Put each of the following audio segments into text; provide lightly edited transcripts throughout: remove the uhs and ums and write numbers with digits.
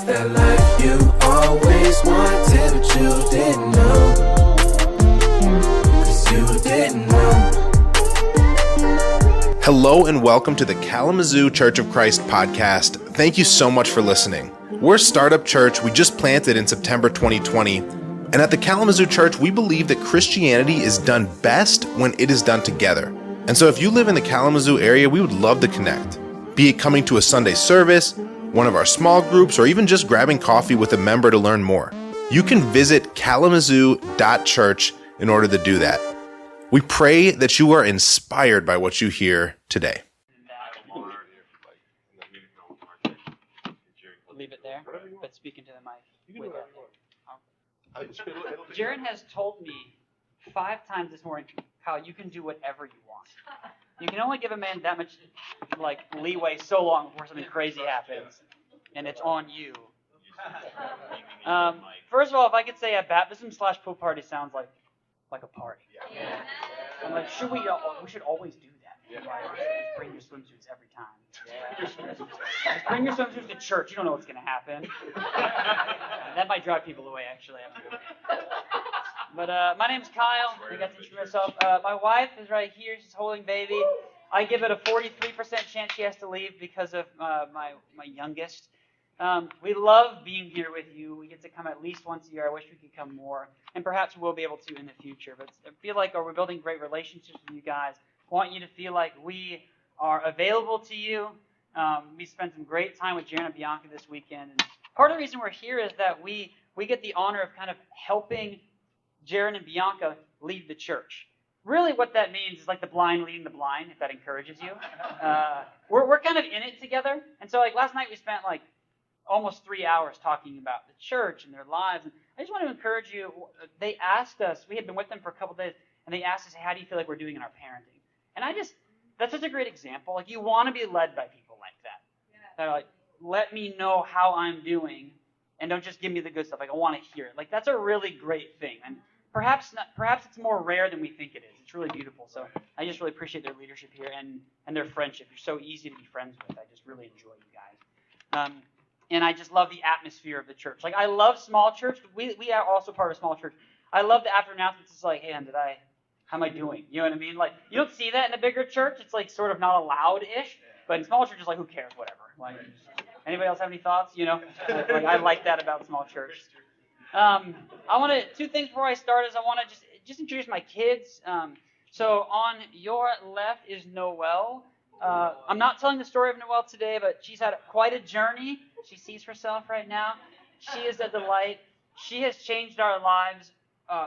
That life you always wanted, but you didn't know. 'Cause you didn't know. Hello and welcome to the Kalamazoo Church of Christ podcast. Thank you so much for listening. We're a startup church we just planted in September 2020. And at the Kalamazoo Church, we believe that Christianity is done best when it is done together. And so if you live in the Kalamazoo area, we would love to connect. Be it coming to a Sunday service, one of our small groups, or even just grabbing coffee with a member to learn more. You can visit kalamazoo.church in order to do that. We pray that you are inspired by what you hear today. Leave it there, but speaking to the mic. Jaron has told me 5 times this morning how you can do whatever you want. You can only give a man that much leeway so long before something crazy happens, and it's on you. First of all, if I could say a baptism/pool party sounds like a party. I'm like, we should always do that. Just bring your swimsuits every time. Just bring your swimsuits to church. You don't know what's going to happen. That might drive people away, actually. But my name's Kyle. I got to introduce myself. My wife is right here. She's holding baby. I give it a 43% chance she has to leave because of my youngest. We love being here with you. We get to come at least once a year. I wish we could come more. And perhaps we'll be able to in the future. But I feel like we're building great relationships with you guys. I want you to feel like we are available to you. We spent some great time with Jaron and Bianca this weekend. And part of the reason we're here is that we get the honor of kind of helping Jaron and Bianca lead the church. Really what that means is like the blind leading the blind, if that encourages you. We're kind of in it together. And so last night we spent almost 3 hours talking about the church and their lives. And I just want to encourage you. They asked us, we had been with them for a couple days, and they asked us, how do you feel like we're doing in our parenting? And that's such a great example. You want to be led by people like that. That are let me know how I'm doing, and don't just give me the good stuff. I want to hear it. That's a really great thing. And perhaps it's more rare than we think it is. It's really beautiful. So I just really appreciate their leadership here and their friendship. You're so easy to be friends with. I just really enjoy you guys. And I just love the atmosphere of the church. I love small church. We are also part of a small church. I love the after announcements. It's how am I doing? You know what I mean? You don't see that in a bigger church. It's sort of not allowed-ish. But in small churches, who cares? Whatever. Anybody else have any thoughts? I like that about small church. I want to, 2 things before I start is I want to just introduce my kids. So on your left is Noelle. I'm not telling the story of Noelle today, but she's had quite a journey. She sees herself right now. She is a delight. She has changed our lives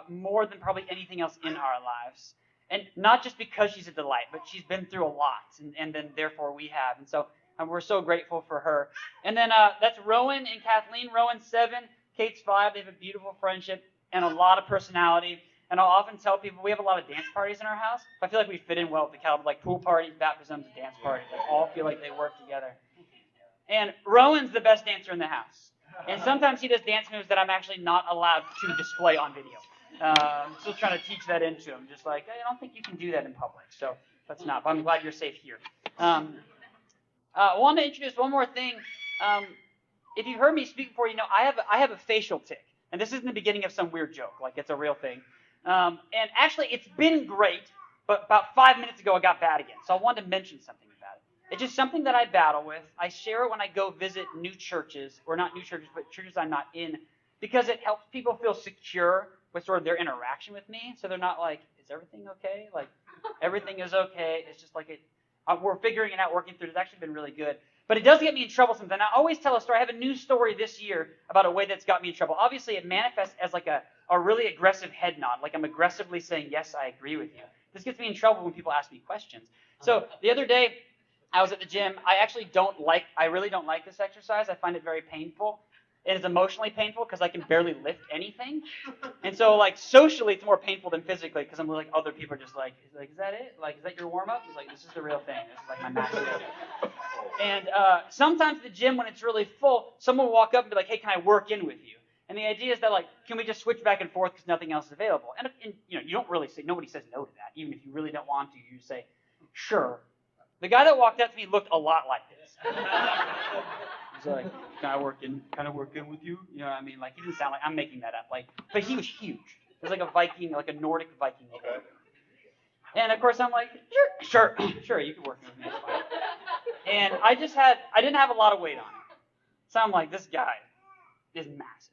more than probably anything else in our lives. And not just because she's a delight, but she's been through a lot, and then therefore we have. And so we're so grateful for her. And then that's Rowan and Kathleen. Rowan's 7, Kate's 5. They have a beautiful friendship and a lot of personality. And I'll often tell people we have a lot of dance parties in our house. I feel like we fit in well with the Calvin, pool parties, baptisms, and dance parties. They all feel like they work together. And Rowan's the best dancer in the house. And sometimes he does dance moves that I'm actually not allowed to display on video. I'm still trying to teach that into him. Just I don't think you can do that in public. So that's not. But I'm glad you're safe here. I want to introduce one more thing. If you've heard me speak before, I have a facial tic. And this isn't the beginning of some weird joke. It's a real thing. And actually, it's been great, but about 5 minutes ago, it got bad again. So I wanted to mention something about it. It's just something that I battle with. I share it when I go visit new churches, or not new churches, but churches I'm not in, because it helps people feel secure with sort of their interaction with me. So they're not is everything okay? Everything is okay. It's just we're figuring it out, working through it. It's actually been really good. But it does get me in trouble sometimes. I always tell a story. I have a new story this year about a way that's got me in trouble. Obviously, it manifests as a really aggressive head nod. I'm aggressively saying, yes, I agree with you. This gets me in trouble when people ask me questions. So the other day, I was at the gym. I really don't like this exercise. I find it very painful. It is emotionally painful because I can barely lift anything. And so, socially, it's more painful than physically because I'm other people are just is that it? Is that your warm-up? He's this is the real thing. This is my max day. And sometimes at the gym, when it's really full, someone will walk up and be hey, can I work in with you? And the idea is that can we just switch back and forth because nothing else is available? And you don't really say, nobody says no to that. Even if you really don't want to, you just say, sure. The guy that walked up to me looked a lot like this. He's like, can I work in with you? You know what I mean? Like, he didn't sound like, I'm making that up. Like, but he was huge. He was like a Viking, like a Nordic Viking. Okay. And of course I'm like, sure, you can work with me. It's fine. And I didn't have a lot of weight on it. So I'm like, this guy is massive.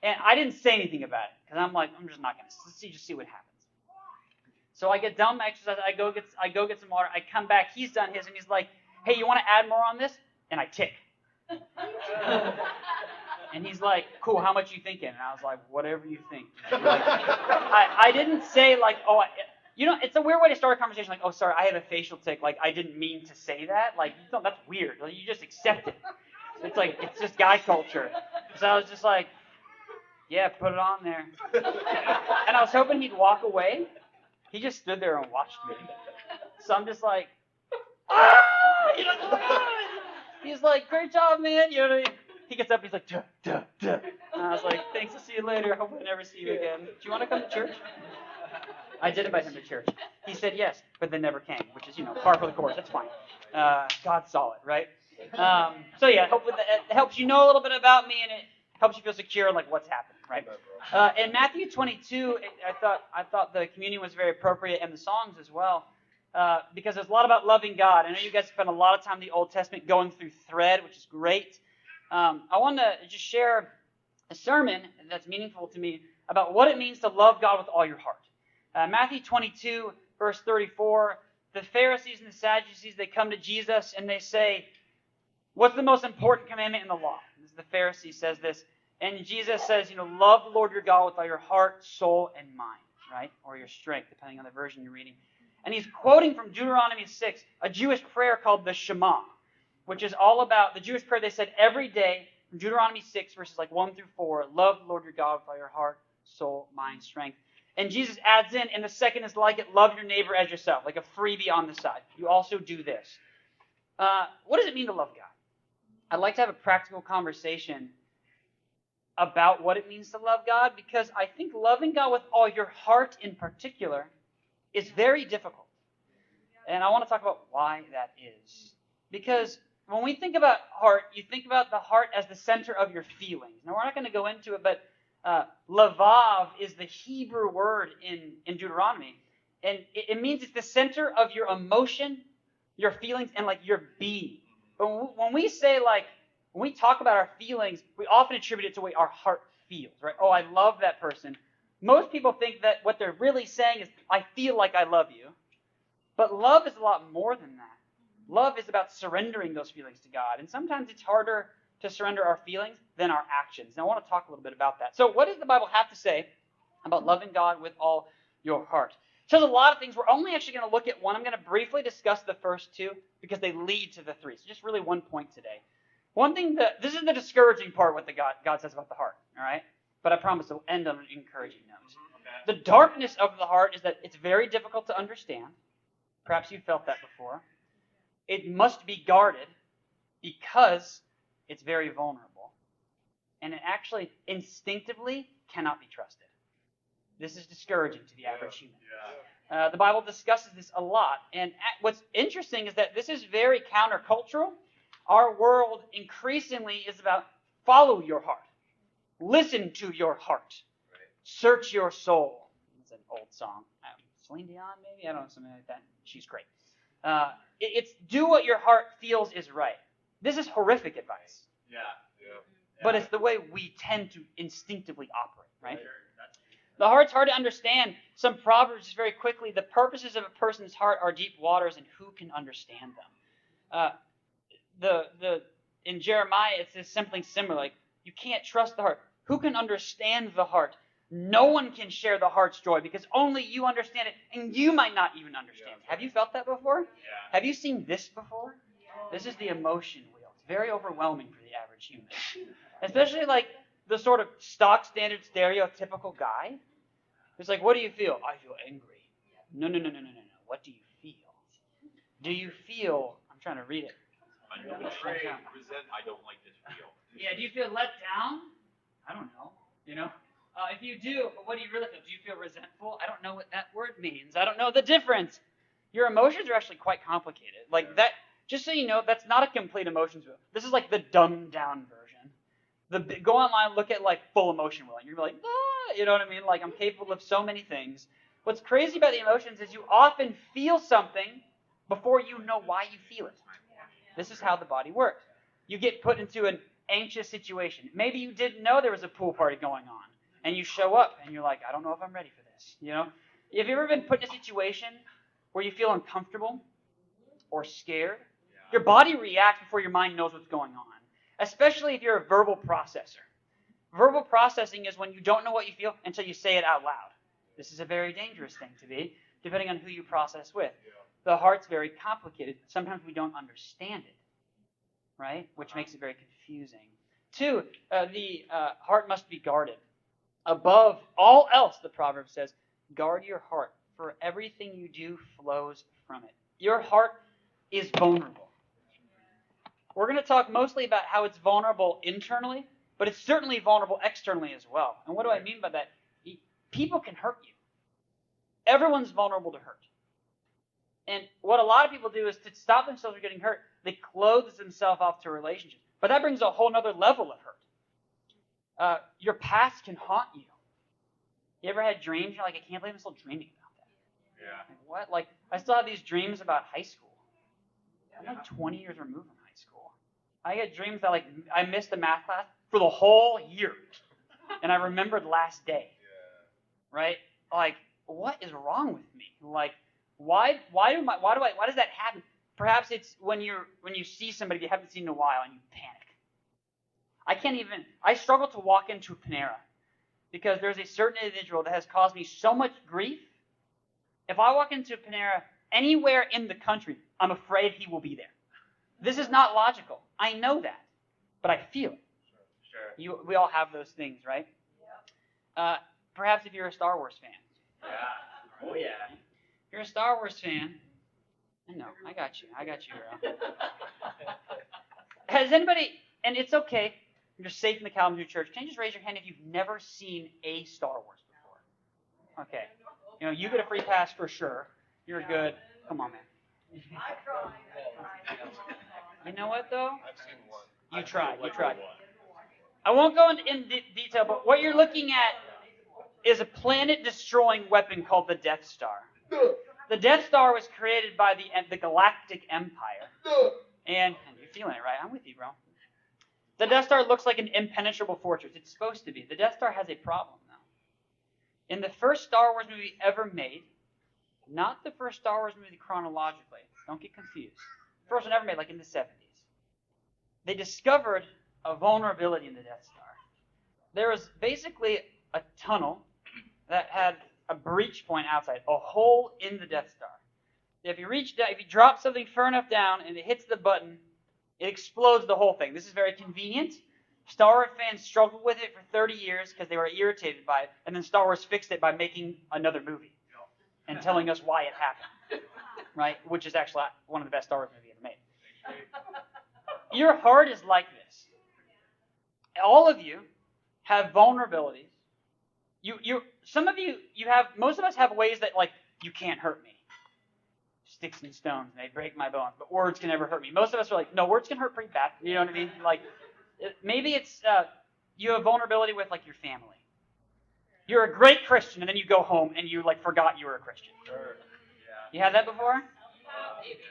And I didn't say anything about it, because I'm like, I'm just not going to just see what happens. So I get done my exercise, I go get some water, I come back, he's done his, and he's like, hey, you want to add more on this? And I tick. And he's like, cool, how much you thinking? And I was like, whatever you think. Like, I didn't say like, it's a weird way to start a conversation, like, oh, sorry, I have a facial tick, like, I didn't mean to say that. Like, that's weird. Like, you just accept it. It's like, it's just guy culture. So I was just like, yeah, put it on there. And I was hoping he'd walk away. He just stood there and watched me. So I'm just like, he's like, great job, man. You know what I mean? He gets up, he's like, duh, duh, duh. And I was like, thanks, I'll see you later. Hope I never see you again. Do you want to come to church? I did invite him to church. He said yes, but then never came, which is, par for the course. That's fine. God saw it, right? So yeah, hopefully that helps you know a little bit about me, and it helps you feel secure, like what's happening, right? In Matthew 22, I thought the communion was very appropriate, and the songs as well, because there's a lot about loving God. I know you guys spend a lot of time in the Old Testament going through thread, which is great. I want to just share a sermon that's meaningful to me about what it means to love God with all your heart. Matthew 22, verse 34, the Pharisees and the Sadducees, they come to Jesus and they say, what's the most important commandment in the law? The Pharisee says this, and Jesus says, love the Lord your God with all your heart, soul, and mind, right? Or your strength, depending on the version you're reading. And he's quoting from Deuteronomy 6, a Jewish prayer called the Shema, which is all about the Jewish prayer they said every day from Deuteronomy 6, verses like 1 through 4, love the Lord your God with all your heart, soul, mind, strength. And Jesus adds in, and the second is like it, love your neighbor as yourself, like a freebie on the side. You also do this. What does it mean to love God? I'd like to have a practical conversation about what it means to love God, because I think loving God with all your heart in particular is very difficult. And I want to talk about why that is. Because when we think about heart, you think about the heart as the center of your feelings. Now, we're not going to go into it, but lavav is the Hebrew word in Deuteronomy. And it means it's the center of your emotion, your feelings, and like your being. But when we say when we talk about our feelings, we often attribute it to the way our heart feels, right? Oh, I love that person. Most people think that what they're really saying is, I feel like I love you. But love is a lot more than that. Love is about surrendering those feelings to God. And sometimes it's harder to surrender our feelings than our actions. Now, I want to talk a little bit about that. So what does the Bible have to say about loving God with all your heart? It says a lot of things. We're only actually going to look at one. I'm going to briefly discuss the first two because they lead to the three. So just really one point today. One thing this is the discouraging part, what God says about the heart, all right? But I promise it'll end on an encouraging note. The darkness of the heart is that it's very difficult to understand. Perhaps you've felt that before. It must be guarded because it's very vulnerable. And it actually instinctively cannot be trusted. This is discouraging to the average human. The Bible discusses this a lot. And what's interesting is that this is very countercultural. Our world increasingly is about follow your heart. Listen to your heart. Search your soul. It's an old song. Celine Dion, maybe? I don't know, something like that. She's great. It's do what your heart feels is right. This is horrific advice. But it's the way we tend to instinctively operate, right? The heart's hard to understand. Some Proverbs, just very quickly, the purposes of a person's heart are deep waters, and who can understand them? In Jeremiah, it says something similar, like, you can't trust the heart. Who can understand the heart? No one can share the heart's joy because only you understand it, and you might not even understand it. Have you felt that before? Have you seen this before? This is the emotion wheel. It's very overwhelming for the average human. Especially like the sort of stock standard stereotypical guy. It's like, what do you feel? I feel angry. No. What do you feel? Do you feel, I'm trying to read it. I'm betrayed, I don't like this feel. Yeah, do you feel let down? I don't know. If you do, what do you really feel? Do you feel resentful? I don't know what that word means. I don't know the difference. Your emotions are actually quite complicated. Like Just so you know, that's not a complete emotions wheel. This is like the dumbed down version. Go online, look at like full emotion wheel, and you're like, you know what I mean? Like, I'm capable of so many things. What's crazy about the emotions is you often feel something before you know why you feel it. This is how the body works. You get put into an anxious situation. Maybe you didn't know there was a pool party going on, and you show up, and you're like, I don't know if I'm ready for this. You know? Have you ever been put in a situation where you feel uncomfortable or scared? Your body reacts before your mind knows what's going on, especially if you're a verbal processor. Verbal processing is when you don't know what you feel until you say it out loud. This is a very dangerous thing to be, depending on who you process with. The heart's very complicated. Sometimes we don't understand it, right? Which makes it very confusing. 2, the heart must be guarded. Above all else, the proverb says, guard your heart, for everything you do flows from it. Your heart is vulnerable. We're going to talk mostly about how it's vulnerable internally, but it's certainly vulnerable externally as well. And what do I mean by that? People can hurt you. Everyone's vulnerable to hurt. And what a lot of people do is to stop themselves from getting hurt, they close themselves off to relationships. But that brings a whole other level of hurt. Your past can haunt you. You ever had dreams? You're like, I can't believe I'm still dreaming about that. Yeah. Like, what? Like, I still have these dreams about high school. I'm like 20 years removed from high school. I get dreams that, like, I missed a math class for the whole year. And I remembered last day. Right? Like, what is wrong with me? Like, why does that happen? Perhaps it's when you see somebody you haven't seen in a while and you panic. I struggle to walk into a Panera because there's a certain individual that has caused me so much grief. If I walk into a Panera anywhere in the country, I'm afraid he will be there. This is not logical. I know that, but I feel it. Sure. We all have those things, right? Perhaps if you're a Star Wars fan. Yeah. Oh, yeah. If you're a Star Wars fan, I know, I got you, bro. Has anybody, and it's okay, you're safe in the Kalamazoo Church, can you just raise your hand if you've never seen a Star Wars before? Okay. You know, you get a free pass for sure. You're good. Come on, man. You know what, though? I've seen one. You tried. I won't go in detail, but what you're looking at is a planet-destroying weapon called the Death Star. The Death Star was created by the Galactic Empire. And you're feeling it, right? I'm with you, bro. The Death Star looks like an impenetrable fortress. It's supposed to be. The Death Star has a problem, though. In the first Star Wars movie ever made, not the first Star Wars movie chronologically, don't get confused. First one ever made, like in the 70s. They discovered a vulnerability in the Death Star. There was basically a tunnel that had a breach point outside, a hole in the Death Star. If you drop something far enough down and it hits the button, it explodes the whole thing. This is very convenient. Star Wars fans struggled with it for 30 years because they were irritated by it, and then Star Wars fixed it by making another movie and telling us why it happened, right? Which is actually one of the best Star Wars movies ever made. Your heart is like this. All of you have vulnerabilities. Most of us have ways that, like, you can't hurt me. Sticks and stones may break my bones, but words can never hurt me. Most of us are like, no, words can hurt pretty bad. You know what I mean? Like, maybe it's you have vulnerability with, like, your family. You're a great Christian, and then you go home and you, like, forgot you were a Christian. Sure. You had that before?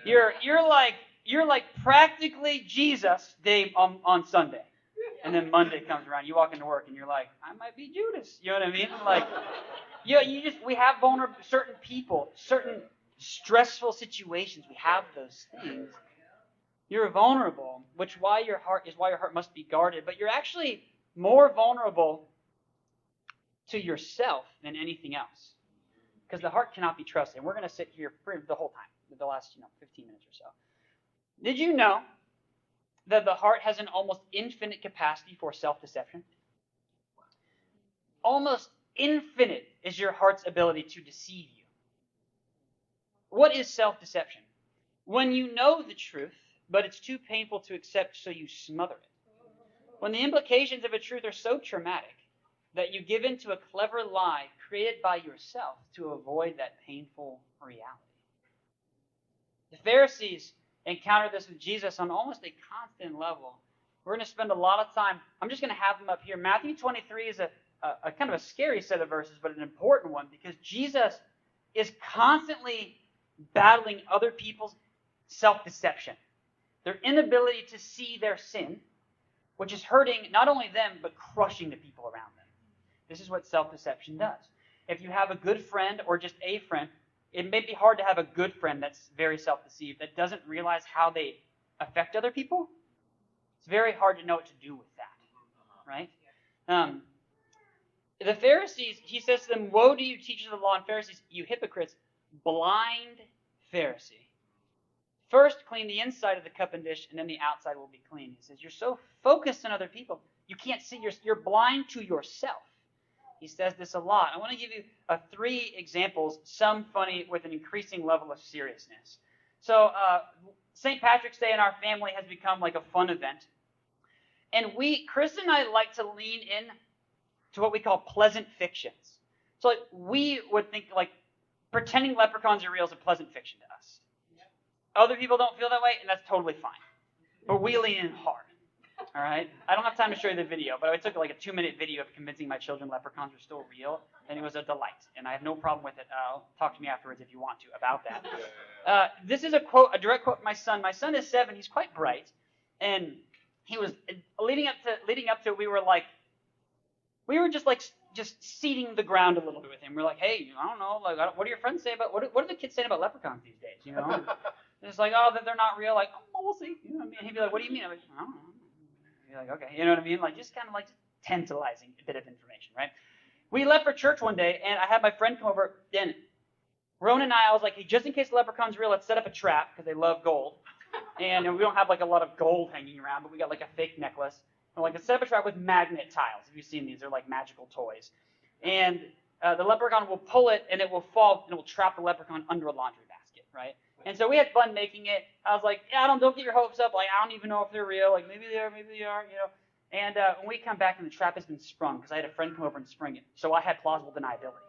You're like practically Jesus day on Sunday. And then Monday comes around, you walk into work, and you're like, I might be Judas. You know what I mean? Like, we have certain people, certain stressful situations. We have those things. You're vulnerable, which is why your heart must be guarded. But you're actually more vulnerable to yourself than anything else, because the heart cannot be trusted. And we're going to sit here for the whole time, the last 15 minutes or so. Did you know that the heart has an almost infinite capacity for self-deception? Almost infinite is your heart's ability to deceive you. What is self-deception? When you know the truth, but it's too painful to accept, so you smother it. When the implications of a truth are so traumatic that you give in to a clever lie created by yourself to avoid that painful reality. The Pharisees encounter this with Jesus on almost a constant level. We're going to spend a lot of time. I'm just going to have them up here. Matthew 23 is a kind of a scary set of verses, but an important one because Jesus is constantly battling other people's self-deception, their inability to see their sin, which is hurting not only them, but crushing the people around them. This is what self-deception does. If you have a good friend or just a friend, it may be hard to have a good friend that's very self-deceived, that doesn't realize how they affect other people. It's very hard to know what to do with that, right? The Pharisees, he says to them, "Woe to you, teachers of the law and Pharisees, you hypocrites, blind Pharisee. First, clean the inside of the cup and dish, and then the outside will be clean." He says, you're so focused on other people, you can't see, you're blind to yourself. He says this a lot. I want to give you 3 examples, some funny with an increasing level of seriousness. So, St. Patrick's Day in our family has become like a fun event. And Chris and I like to lean in to what we call pleasant fictions. So like, we would think like pretending leprechauns are real is a pleasant fiction to us. Other people don't feel that way, and that's totally fine. But we lean in hard. All right? I don't have time to show you the video, but I took like a 2-minute video of convincing my children leprechauns are still real, and it was a delight. And I have no problem with it. Talk to me afterwards if you want to about that. This is a direct quote from my son. My son is 7. He's quite bright. And he was, leading up to it, we were just seeding the ground a little bit with him. We're like, hey, I don't know, like, what do your friends say about, what are the kids saying about leprechauns these days, you know? And it's like, oh, that they're not real. Like, oh, we'll see. You know what I mean? And he'd be like, what do you mean? I'm like, I don't know. You're like, okay. You know what I mean? Like, just kind of like tantalizing a bit of information, right? We left for church one day, and I had my friend come over. Then Ronan and I was like, hey, just in case the leprechaun's real, let's set up a trap, because they love gold. And we don't have like a lot of gold hanging around, but we got like a fake necklace. And like, let's set up a trap with magnet tiles. If you've seen these, they're like magical toys. And the leprechaun will pull it, and it will fall, and it will trap the leprechaun under a laundry basket, right? And so we had fun making it. I was like, yeah, don't get your hopes up. Like, I don't even know if they're real. Like, maybe they are, maybe they aren't, you know. And when we come back and the trap has been sprung, because I had a friend come over and spring it, so I had plausible deniability.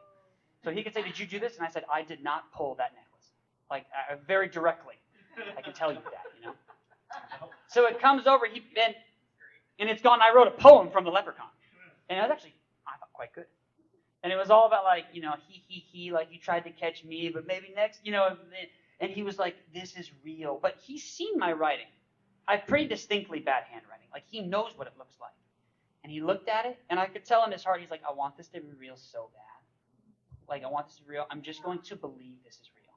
So he could say, did you do this? And I said, I did not pull that necklace. Like, very directly. I can tell you that, you know. So it comes over, and it's gone. I wrote a poem from the leprechaun. And it was actually, I thought, quite good. And it was all about, like, you know, he, like, you tried to catch me, but maybe next, you know. And he was like, this is real. But he's seen my writing. I have pretty distinctly bad handwriting. Like, he knows what it looks like. And he looked at it, and I could tell in his heart, he's like, I want this to be real so bad. Like, I want this to be real. I'm just going to believe this is real.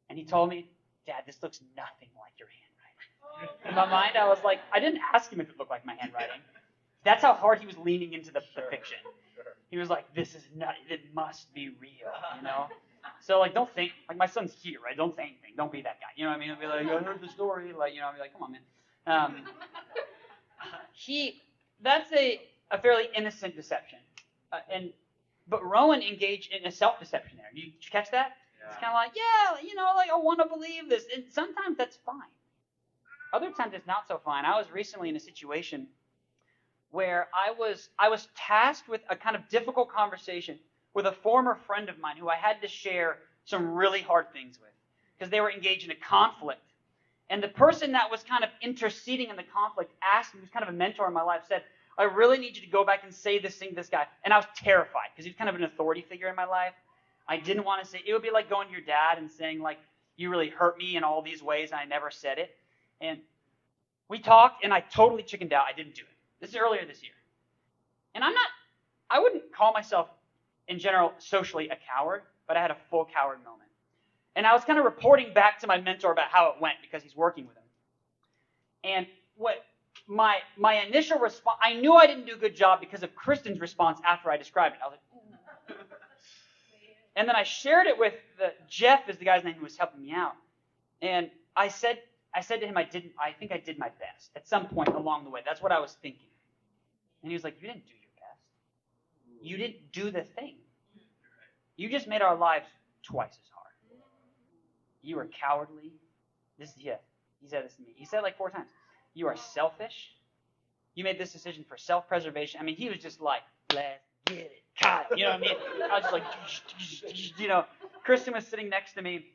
And he told me, Dad, this looks nothing like your handwriting. In my mind, I was like, I didn't ask him if it looked like my handwriting. That's how hard he was leaning into the fiction. He was like, this is not, it must be real, you know? So, like, don't think, like, my son's here, right? Don't say anything. Don't be that guy. You know what I mean? He'll be like, I heard the story. Like, you know, I'll be like, come on, man. That's a fairly innocent deception. But Rowan engaged in a self-deception there. Did you catch that? Yeah. It's kind of like, yeah, you know, like, I want to believe this. And sometimes that's fine. Other times it's not so fine. I was recently in a situation where I was tasked with a kind of difficult conversation with a former friend of mine who I had to share some really hard things with because they were engaged in a conflict. And the person that was kind of interceding in the conflict asked me, who's kind of a mentor in my life, said, I really need you to go back and say this thing to this guy. And I was terrified because he's kind of an authority figure in my life. I didn't want to say, it would be like going to your dad and saying, like, you really hurt me in all these ways, and I never said it. And we talked, and I totally chickened out. I didn't do it. This is earlier this year. And I wouldn't call myself, in general, socially a coward, but I had a full coward moment. And I was kind of reporting back to my mentor about how it went because he's working with him. And what my initial response, I knew I didn't do a good job because of Kristen's response after I described it. I was like, ooh. And then I shared it with Jeff is the guy's name who was helping me out. And I said to him, I think I did my best at some point along the way. That's what I was thinking. And he was like, you didn't do your best. You didn't do the thing. You just made our lives twice as hard. You are cowardly. He said this to me. He said it like 4 times. You are selfish. You made this decision for self-preservation. I mean, he was just like, let's get it, Kyle. You know what I mean? I was just like, you know, Kristen was sitting next to me,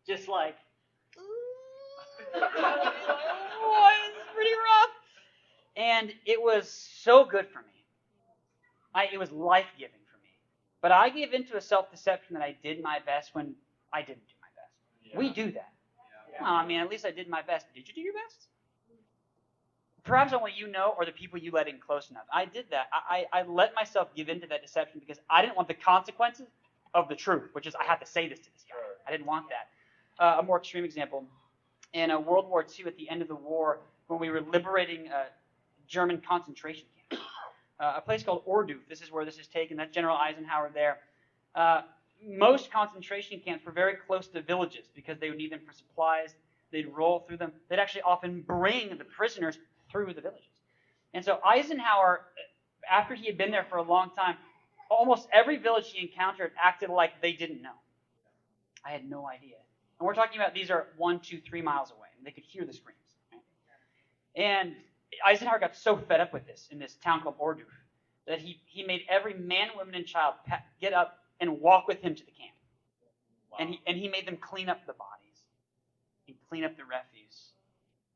just like, Oh, it's pretty rough. And it was so good for me. It was life-giving for me. But I gave into a self-deception that I did my best when I didn't do my best. Yeah. We do that. Yeah. Well, I mean, at least I did my best. Did you do your best? Perhaps only you know, or the people you let in close enough. I did that. I let myself give into that deception because I didn't want the consequences of the truth, which is I have to say this to this guy. I didn't want that. A more extreme example, in World War II, at the end of the war, when we were liberating German concentration camps, a place called Orduf. This is where this is taken. That's General Eisenhower there. Most concentration camps were very close to villages because they would need them for supplies. They'd roll through them. They'd actually often bring the prisoners through the villages. And so Eisenhower, after he had been there for a long time, almost every village he encountered acted like they didn't know. I had no idea. And we're talking about these are 1, 2, 3 miles away. And they could hear the screams. Right? And Eisenhower got so fed up with this in this town called Orduf that he made every man, woman, and child get up and walk with him to the camp. Wow. And he made them clean up the bodies and clean up the refuse.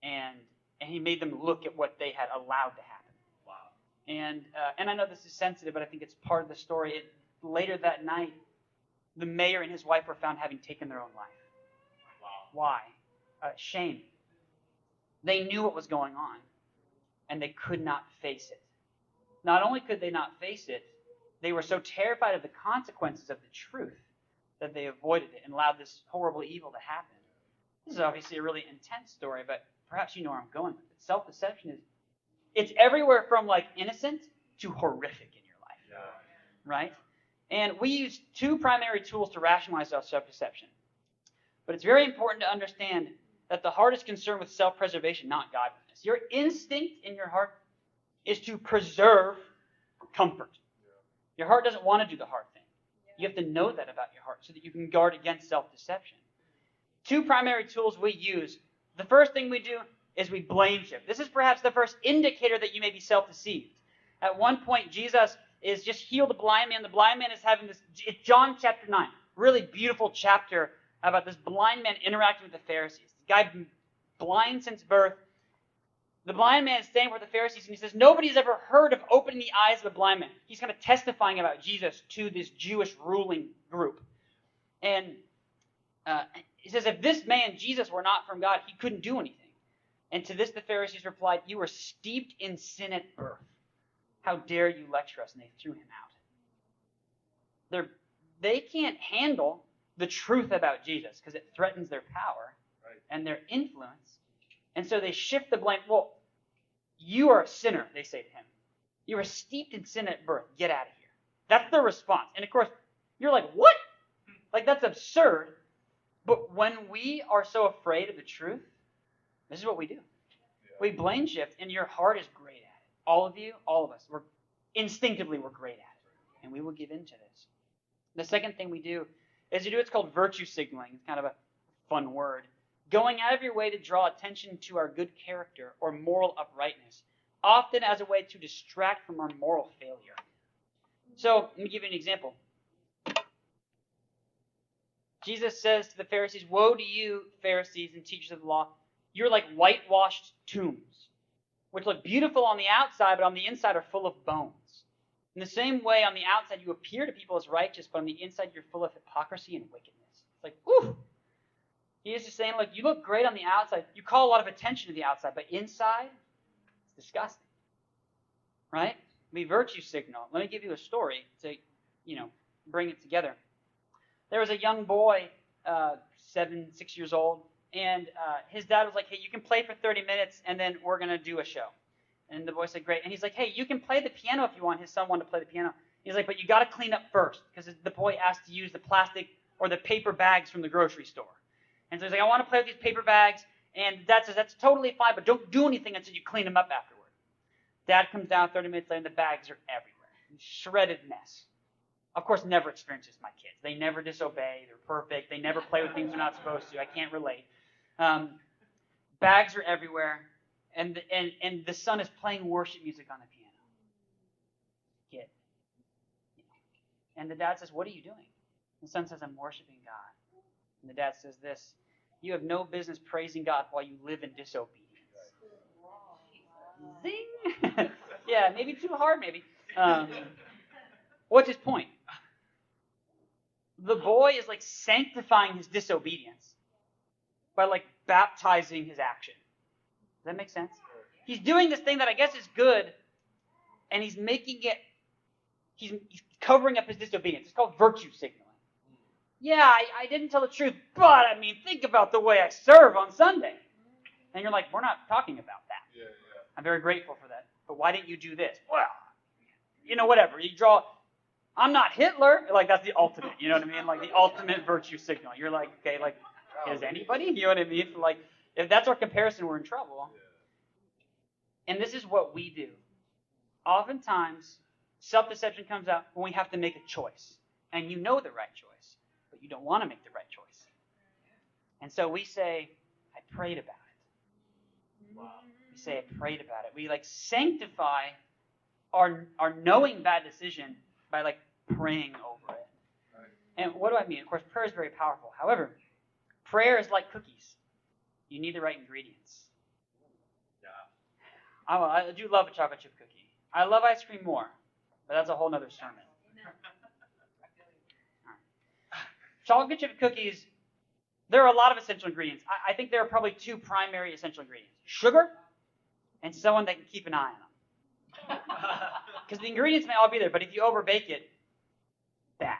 And he made them look at what they had allowed to happen. Wow. And I know this is sensitive, but I think it's part of the story. Later that night, the mayor and his wife were found having taken their own life. Wow. Why? Shame. They knew what was going on, and they could not face it. Not only could they not face it, they were so terrified of the consequences of the truth that they avoided it and allowed this horrible evil to happen. This is obviously a really intense story, but perhaps you know where I'm going with it. Self-deception it's everywhere from like innocent to horrific in your life. Yeah. Right? And we use 2 primary tools to rationalize our self-deception. But it's very important to understand that the heart is concerned with self-preservation, not godliness. Your instinct in your heart is to preserve comfort. Your heart doesn't want to do the hard thing. You have to know that about your heart so that you can guard against self-deception. 2 primary tools we use. The first thing we do is we blame shift. This is perhaps the first indicator that you may be self-deceived. At one point, Jesus is just healed a blind man. The blind man is having this, it's John chapter 9, really beautiful chapter about this blind man interacting with the Pharisees. The guy blind since birth. The blind man is standing with the Pharisees, and he says, nobody's ever heard of opening the eyes of a blind man. He's kind of testifying about Jesus to this Jewish ruling group. And he says, if this man, Jesus, were not from God, he couldn't do anything. And to this the Pharisees replied, you were steeped in sin at birth. How dare you lecture us? And they threw him out. They can't handle the truth about Jesus because it threatens their power and their influence. And so they shift the blame. Well, you are a sinner, they say to him. You were steeped in sin at birth. Get out of here. That's their response. And of course, you're like, what? Like, that's absurd. But when we are so afraid of the truth, this is what we do. Yeah. We blame shift, and your heart is great at it. All of you, all of us, we're great at it. And we will give in to this. The second thing we do is what's called virtue signaling. It's kind of a fun word. Going out of your way to draw attention to our good character or moral uprightness, often as a way to distract from our moral failure. So, let me give you an example. Jesus says to the Pharisees, woe to you, Pharisees and teachers of the law. You're like whitewashed tombs, which look beautiful on the outside, but on the inside are full of bones. In the same way, on the outside, you appear to people as righteous, but on the inside, you're full of hypocrisy and wickedness. It's like, ooh. He is just saying, look, you look great on the outside. You call a lot of attention to the outside, but inside, it's disgusting. Right? We virtue signal. Let me give you a story to, bring it together. There was a young boy, 6 years old, and his dad was like, hey, you can play for 30 minutes, and then we're going to do a show. And the boy said, great. And he's like, hey, you can play the piano if you want. His son wanted to play the piano. He's like, but you got to clean up first, because the boy asked to use the plastic or the paper bags from the grocery store. And so he's like, I want to play with these paper bags. And Dad says, that's totally fine, but don't do anything until you clean them up afterward. Dad comes down 30 minutes later, and the bags are everywhere. Shredded mess. Of course, never experience this, my kids. They never disobey. They're perfect. They never play with things they're not supposed to. I can't relate. Bags are everywhere. And the son is playing worship music on the piano. Kid. And the dad says, what are you doing? The son says, I'm worshiping God. And the dad says this, You have no business praising God while you live in disobedience. Zing! Yeah, maybe too hard, maybe. What's his point? The boy is like sanctifying his disobedience by like baptizing his action. Does that make sense? He's doing this thing that I guess is good, and he's making it, he's covering up his disobedience. It's called virtue signaling. Yeah, I didn't tell the truth, but I mean, think about the way I serve on Sunday. And you're like, we're not talking about that. Yeah. I'm very grateful for that. But why didn't you do this? Well, whatever. You draw, I'm not Hitler. Like, that's the ultimate, you know what I mean? Like, the ultimate virtue signal. You're like, okay, like, is anybody? You know what I mean? Like, if that's our comparison, we're in trouble. And this is what we do. Oftentimes, self-deception comes out when we have to make a choice. And you know the right choice, but you don't want to make the right choice. And so we say, I prayed about it. Wow. We say, I prayed about it. We like sanctify our knowing bad decision by like praying over it. Right. And what do I mean? Of course, prayer is very powerful. However, prayer is like cookies. You need the right ingredients. Yeah. I do love a chocolate chip cookie. I love ice cream more, but that's a whole other sermon. Chocolate chip cookies, there are a lot of essential ingredients. I think there are probably two primary essential ingredients. Sugar and someone that can keep an eye on them. Because the ingredients may all be there, but if you overbake it, bad.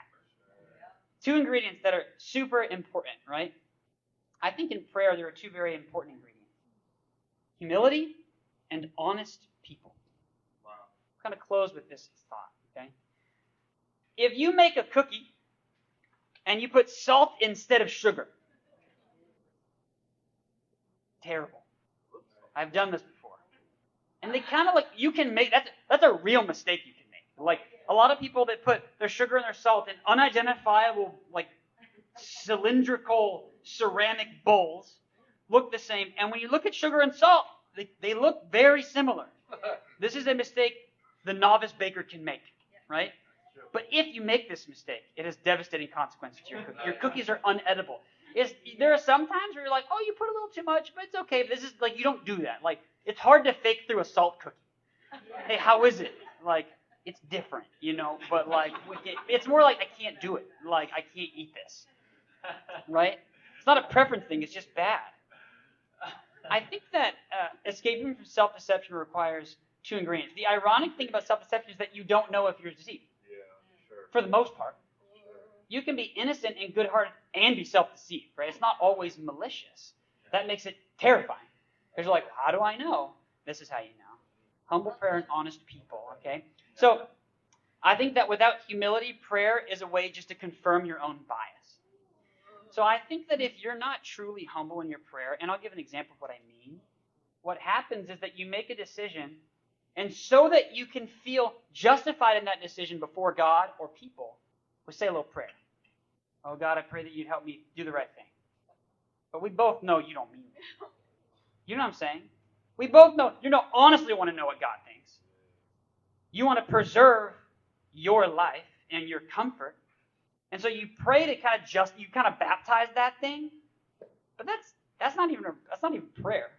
Two ingredients that are super important, right? I think in prayer there are two very important ingredients. Humility and honest people. Wow. I'm going to close with this thought, okay? If you make a cookie and you put salt instead of sugar, terrible. I've done this before. And they kind of like, you can make, that's a real mistake you can make. Like, a lot of people that put their sugar and their salt in unidentifiable, like, cylindrical ceramic bowls look the same. And when you look at sugar and salt, they look very similar. This is a mistake the novice baker can make, right? But if you make this mistake, it has devastating consequences to your cookie. Your cookies are unedible. There are some times where you're like, oh, you put a little too much, but it's okay. But this is like, you don't do that. Like, it's hard to fake through a salt cookie. Hey, how is it? Like, it's different, but like, it's more like, I can't do it. Like, I can't eat this. Right? It's not a preference thing. It's just bad. I think that escaping from self-deception requires two ingredients. The ironic thing about self-deception is that you don't know if you're deceived. Yeah, sure. For the most part. You can be innocent and good-hearted and be self-deceived, right? It's not always malicious. That makes it terrifying. Because you're like, how do I know? This is how you know. Humble prayer and honest people, okay? So, I think that without humility, prayer is a way just to confirm your own bias. So I think that if you're not truly humble in your prayer, and I'll give an example of what I mean, what happens is that you make a decision, and so that you can feel justified in that decision before God or people, we say a little prayer. Oh, God, I pray that you'd help me do the right thing. But we both know you don't mean it. You know what I'm saying? We both know, you don't honestly want to know what God thinks. You want to preserve your life and your comfort. And so you pray to you kind of baptize that thing. But that's not even prayer.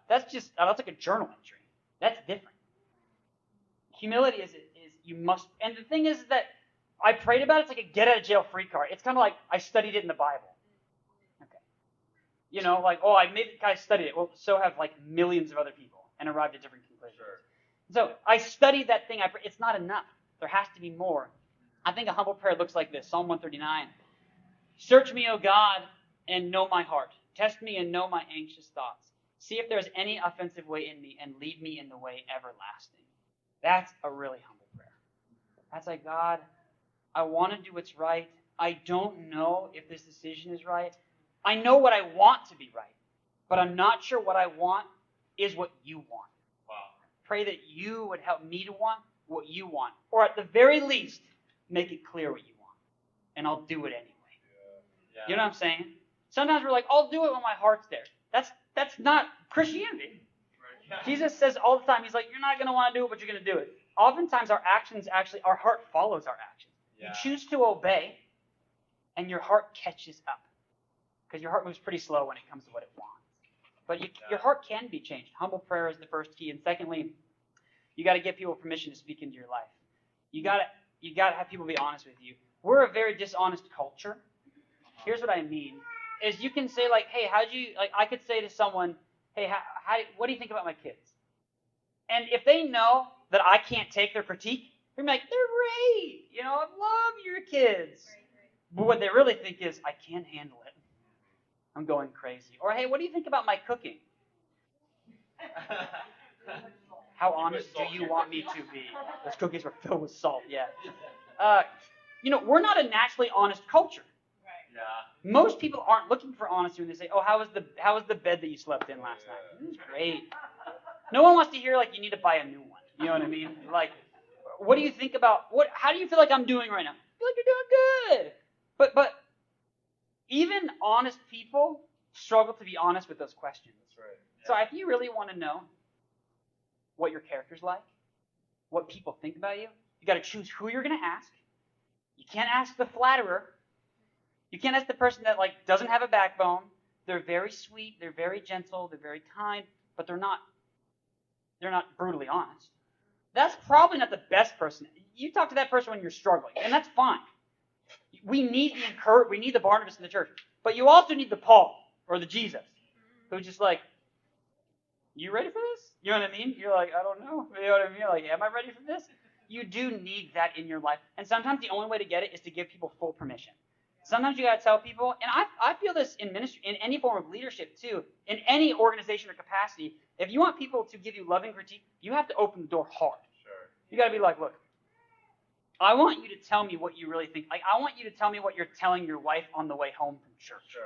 That's like a journal entry. That's different. Humility is you must, and the thing is that I prayed about it. It's like a get out of jail free card. It's kind of like I studied it in the Bible. Okay. I studied it. Well, so have like millions of other people and arrived at different conclusions. Sure. So I studied that thing. It's not enough. There has to be more. I think a humble prayer looks like this. Psalm 139. Search me, O God, and know my heart. Test me and know my anxious thoughts. See if there's any offensive way in me and lead me in the way everlasting. That's a really humble prayer. That's like, God, I want to do what's right. I don't know if this decision is right. I know what I want to be right, but I'm not sure what I want is what you want. Wow. Pray that you would help me to want what you want. Or at the very least, make it clear what you want. And I'll do it anyway. Yeah. You know what I'm saying? Sometimes we're like, I'll do it when my heart's there. That's not Christianity. Right. Jesus says all the time, he's like, you're not going to want to do it, but you're going to do it. Oftentimes our heart follows our actions. Yeah. You choose to obey, and your heart catches up. because your heart moves pretty slow when it comes to what it wants. But your heart can be changed. Humble prayer is the first key. And secondly, you got to give people permission to speak into your life. You got to have people be honest with you. We're a very dishonest culture. Here's what I mean. Is you can say, like, hey, I could say to someone, hey, what do you think about my kids? And if they know that I can't take their critique, they're like, they're great. I love your kids. But what they really think is, I can't handle it. I'm going crazy. Or, hey, what do you think about my cooking? How honest do you want me to be? Those cookies were filled with salt, yeah. We're not a naturally honest culture. Yeah. Most people aren't looking for honesty when they say, oh, how was the bed that you slept in last night? It was great. No one wants to hear, like, you need to buy a new one. You know what I mean? Like, what do you think about, how do you feel like I'm doing right now? I feel like you're doing good. But even honest people struggle to be honest with those questions. That's right. Yeah. So if you really want to know what your character's like, what people think about you, you got to choose who you're going to ask. You can't ask the flatterer. You can't ask the person that, like, doesn't have a backbone. They're very sweet, they're very gentle, they're very kind, but they're not brutally honest. That's probably not the best person. You talk to that person when you're struggling, and that's fine. We need the Barnabas in the church. But you also need the Paul or the Jesus who's just like, you ready for this? You know what I mean? You're like, I don't know. You know what I mean? You're like, am I ready for this? You do need that in your life. And sometimes the only way to get it is to give people full permission. Sometimes you got to tell people, and I feel this in ministry, in any form of leadership too, in any organization or capacity, if you want people to give you loving critique, you have to open the door hard. Sure. You got to be like, look, I want you to tell me what you really think. Like, I want you to tell me what you're telling your wife on the way home from church. Sure.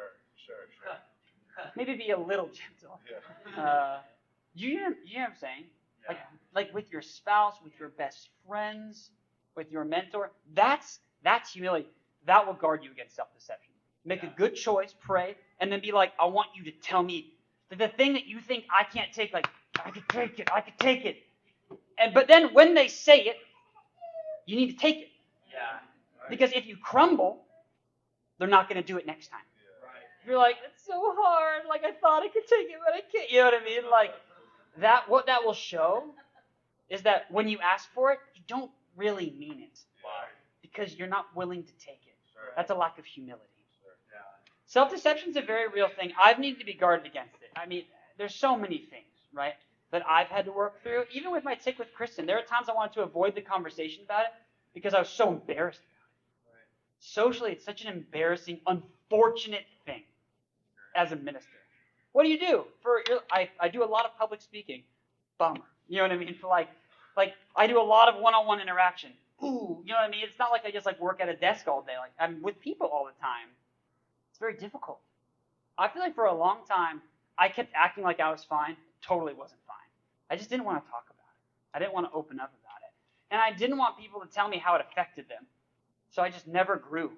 Maybe be a little gentle. Yeah. You know what I'm saying? Yeah. Like with your spouse, with your best friends, with your mentor. That's humility. That will guard you against self-deception. Make a good choice, pray, and then be like, I want you to tell me the thing that you think I can't take, like, I could take it. But then when they say it, you need to take it. Yeah. Because if you crumble, they're not going to do it next time. Right. You're like, it's so hard. Like, I thought I could take it, but I can't. You know what I mean? Like, what that will show is that when you ask for it, you don't really mean it. Wow. Because you're not willing to take it. Sure. That's a lack of humility. Sure. Yeah. Self-deception is a very real thing. I've needed to be guarded against it. I mean, there's so many things, right, that I've had to work through. Even with my tick with Kristen, there are times I wanted to avoid the conversation about it because I was so embarrassed about it. Right. Socially, it's such an embarrassing, unfortunate thing as a minister. What do you do? I do a lot of public speaking. Bummer. You know what I mean? For like I do a lot of one-on-one interaction. Ooh, you know what I mean? It's not like I just like work at a desk all day. Like I'm with people all the time. It's very difficult. I feel like for a long time, I kept acting like I was fine. Totally wasn't fine. I just didn't want to talk about it. I didn't want to open up about it. And I didn't want people to tell me how it affected them. So I just never grew.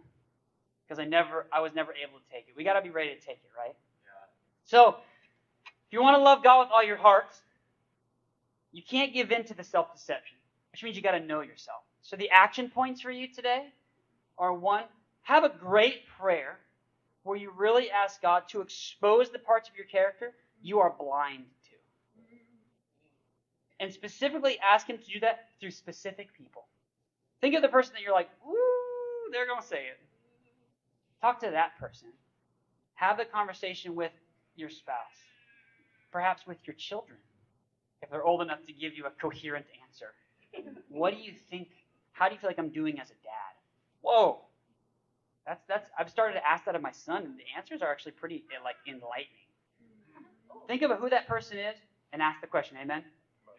Because I was never able to take it. We got to be ready to take it, right? Yeah. So, if you want to love God with all your heart, you can't give in to the self-deception, which means you got to know yourself. So the action points for you today are 1, have a great prayer where you really ask God to expose the parts of your character you are blind to. And specifically ask Him to do that through specific people. Think of the person that you're like, ooh, they're going to say it. Talk to that person. Have the conversation with your spouse. Perhaps with your children, if they're old enough to give you a coherent answer. What do you think? How do you feel like I'm doing as a dad? Whoa. That's. I've started to ask that of my son, and the answers are actually pretty enlightening. Think of who that person is and ask the question. Amen.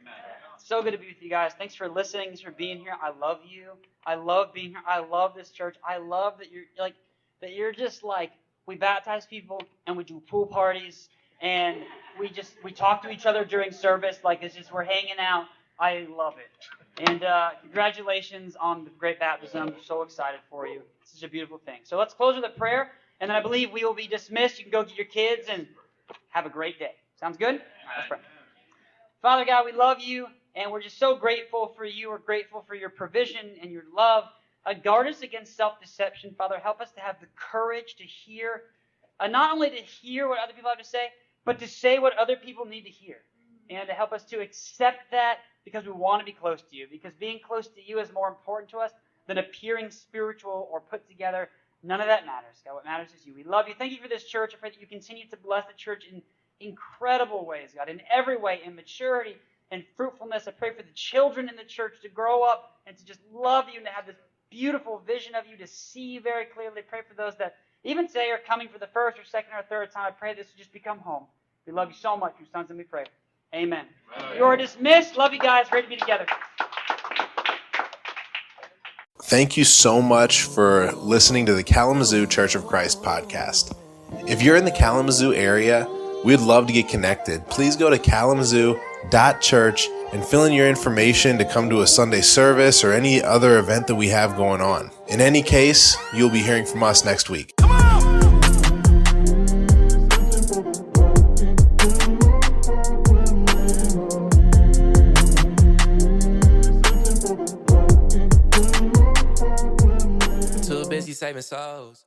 Amen. So good to be with you guys. Thanks for listening. Thanks for being here. I love you. I love being here. I love this church. I love that you're just like, we baptize people and we do pool parties and we talk to each other during service like it's just we're hanging out. I love it. And congratulations on the great baptism. I'm so excited for you. It's such a beautiful thing. So let's close with a prayer, and then I believe we will be dismissed. You can go get your kids and have a great day. Sounds good? All right, let's pray. Father God, we love you, and we're just so grateful for you. We're grateful for your provision and your love. Guard us against self-deception. Father, help us to have the courage to hear not only to hear what other people have to say, but to say what other people need to hear. And to help us to accept that because we want to be close to you. Because being close to you is more important to us than appearing spiritual or put together. None of that matters, God. What matters is you. We love you. Thank you for this church. I pray that you continue to bless the church in incredible ways, God, in every way, in maturity and fruitfulness. I pray for the children in the church to grow up and to just love you and to have this beautiful vision of you, to see you very clearly. Pray for those that even say are coming for the first or second or third time. I pray this will just become home. We love you so much. Your sons and we pray. Amen. You are dismissed. Love you guys. Great to be together. Thank you so much for listening to the Kalamazoo Church of Christ podcast. If you're in the Kalamazoo area, we'd love to get connected. Please go to kalamazoo.church and fill in your information to come to a Sunday service or any other event that we have going on. In any case, you'll be hearing from us next week. Too busy saving souls.